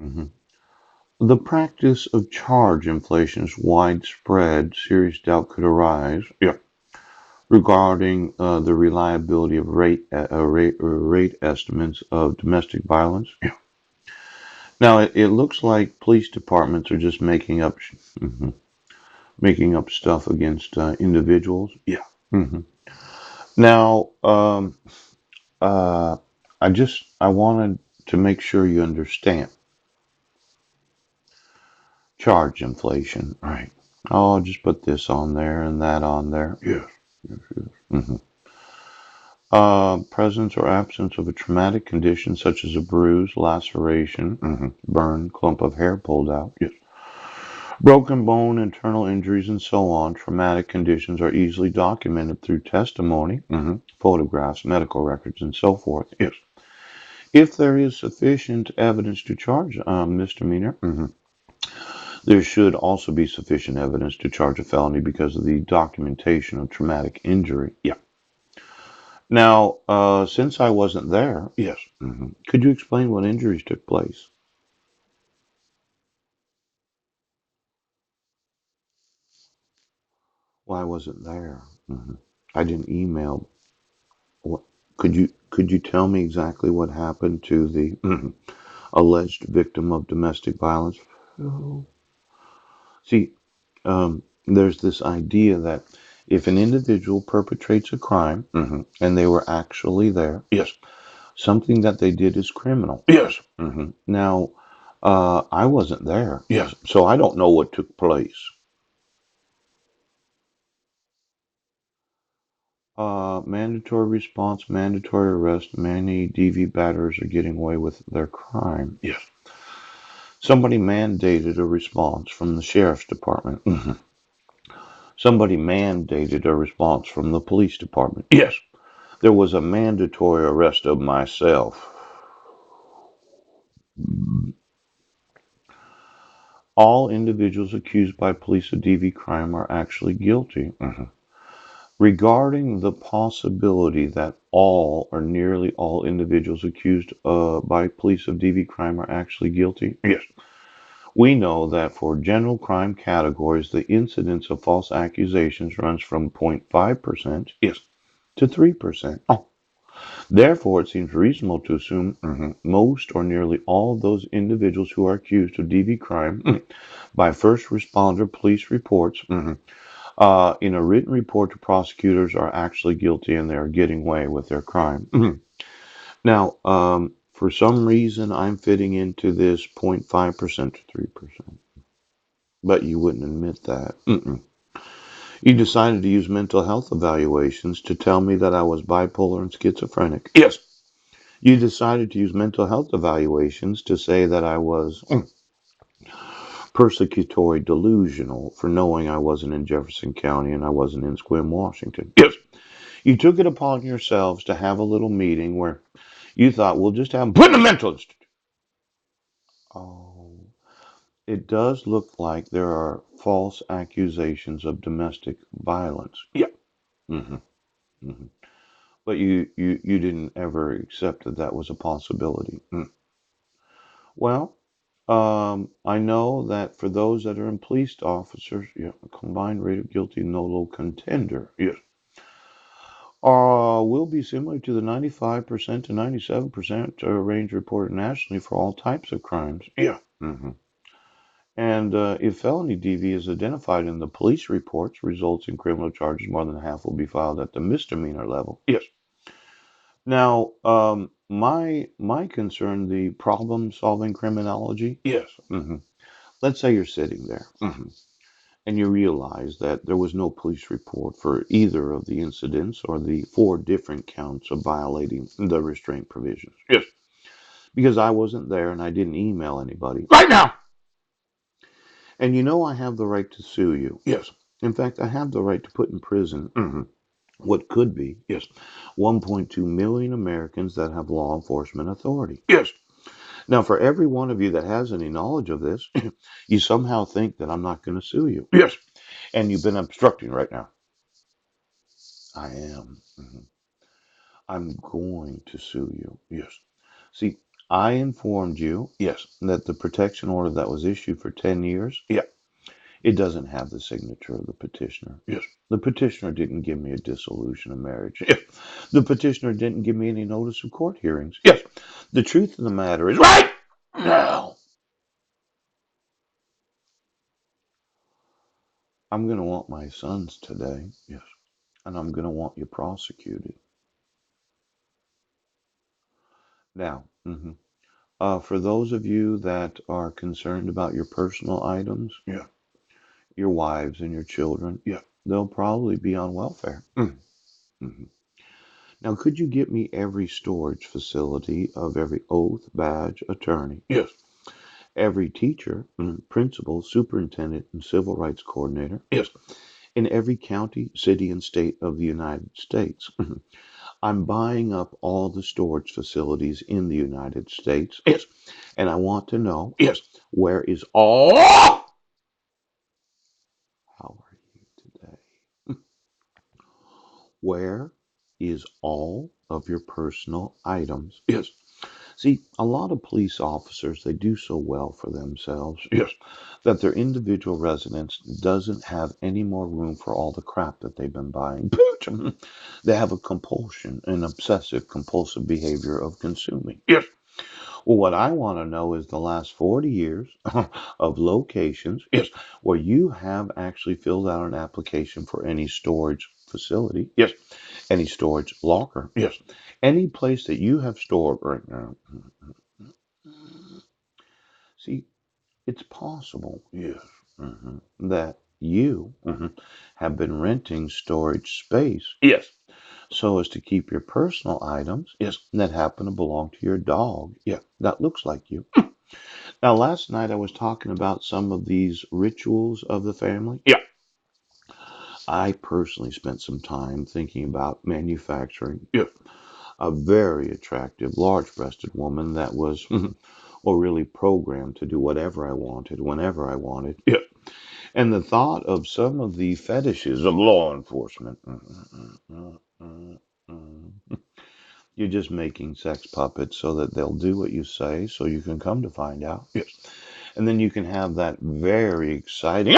Mhm. The practice of charge inflation is widespread. Serious doubt could arise. Yeah. Regarding the reliability of rate estimates of domestic violence. Yeah. Now it looks like police departments are just mhm, making up stuff against individuals. Yeah. hmm Now, uh, I wanted to make sure you understand charge inflation. Right. Oh, I'll just put this on there and that on there. Yes. Yes. Yes. Presence or absence of a traumatic condition such as a bruise, laceration, burn, clump of hair pulled out. Yes. Broken bone, internal injuries, and so on. Traumatic conditions are easily documented through testimony, photographs, medical records, and so forth. Yes. If there is sufficient evidence to charge a misdemeanor, there should also be sufficient evidence to charge a felony because of the documentation of traumatic injury. Yeah. Now, since I wasn't there, yes, could you explain what injuries took place? Well, I wasn't there. I didn't email. What, could you tell me exactly what happened to the alleged victim of domestic violence? Oh. See, there's this idea that if an individual perpetrates a crime and they were actually there, yes, something that they did is criminal. Yes. Now, I wasn't there. Yes. So I don't know what took place. Mandatory response, mandatory arrest. Many DV batters are getting away with their crime. Yes. Somebody mandated a response from the sheriff's department. Somebody mandated a response from the police department. Yes. There was a mandatory arrest of myself. All individuals accused by police of DV crime are actually guilty. Regarding the possibility that all or nearly all individuals accused by police of DV crime are actually guilty, yes, we know that for general crime categories, the incidence of false accusations runs from 0.5%, yes, to 3%. Oh. Therefore, it seems reasonable to assume most or nearly all of those individuals who are accused of DV crime by first responder police reports in a written report to prosecutors are actually guilty and they're getting away with their crime. Now, for some reason, I'm fitting into this 0.5% to 3%, but you wouldn't admit that. You decided to use mental health evaluations to tell me that I was bipolar and schizophrenic. Yes. You decided to use mental health evaluations to say that I was persecutory delusional for knowing I wasn't in Jefferson County and I wasn't in Sequim, Washington. Yes. You took it upon yourselves to have a little meeting where you thought we'll just have them put in a mental institute. Oh, it does look like there are false accusations of domestic violence. Yeah. hmm hmm But you didn't ever accept that that was a possibility. Well, I know that for those that are in police officers, yeah, a combined rate of guilty nolo contender, yes, will be similar to the 95% to 97% range reported nationally for all types of crimes. Yeah. And if felony DV is identified in the police reports, results in criminal charges, more than half will be filed at the misdemeanor level. Yes. Now, my concern, the problem-solving criminology. Yes. Let's say you're sitting there and you realize that there was no police report for either of the incidents or the four different counts of violating the restraint provisions. Yes. Because I wasn't there and I didn't email anybody. Right now! And you know I have the right to sue you. Yes. In fact, I have the right to put in prison what could be, yes, 1.2 million Americans that have law enforcement authority. Yes. Now, for every one of you that has any knowledge of this, you somehow think that I'm not going to sue you. Yes. And you've been obstructing right now. I am. I'm going to sue you. Yes. See, I informed you, yes, that the protection order that was issued for 10 years, yeah, it doesn't have the signature of the petitioner. Yes. The petitioner didn't give me a dissolution of marriage. Yes. The petitioner didn't give me any notice of court hearings. Yes. The truth of the matter is, right now, I'm going to want my sons today. Yes. And I'm going to want you prosecuted. Now, for those of you that are concerned about your personal items, yeah, your wives and your children, yeah, they'll probably be on welfare. Mm-hmm. Now, could you get me every storage facility of every oath, badge, attorney? Yes. Every teacher, principal, superintendent, and civil rights coordinator? Yes. In every county, city, and state of the United States. I'm buying up all the storage facilities in the United States. Yes. And I want to know, yes, where is all? How are you today? Where is all of your personal items? Yes. See, a lot of police officers, they do so well for themselves, yes, that their individual residence doesn't have any more room for all the crap that they've been buying. They have a compulsion, an obsessive compulsive behavior of consuming. Yes. Well, what I want to know is the last 40 years of locations, yes, where you have actually filled out an application for any storage facility, yes, any storage locker, yes, any place that you have stored right now. See, it's possible, yes, that you have been renting storage space, yes, so as to keep your personal items, yes, that happen to belong to your dog, yeah, that looks like you. Now, last night I was talking about some of these rituals of the family. Yeah. I personally spent some time thinking about manufacturing, yeah, a very attractive, large-breasted woman that was, or really programmed to do whatever I wanted, whenever I wanted. Yeah. And the thought of some of the fetishes of law enforcement. You're just making sex puppets so that they'll do what you say so you can come to find out. Yes. And then you can have that very exciting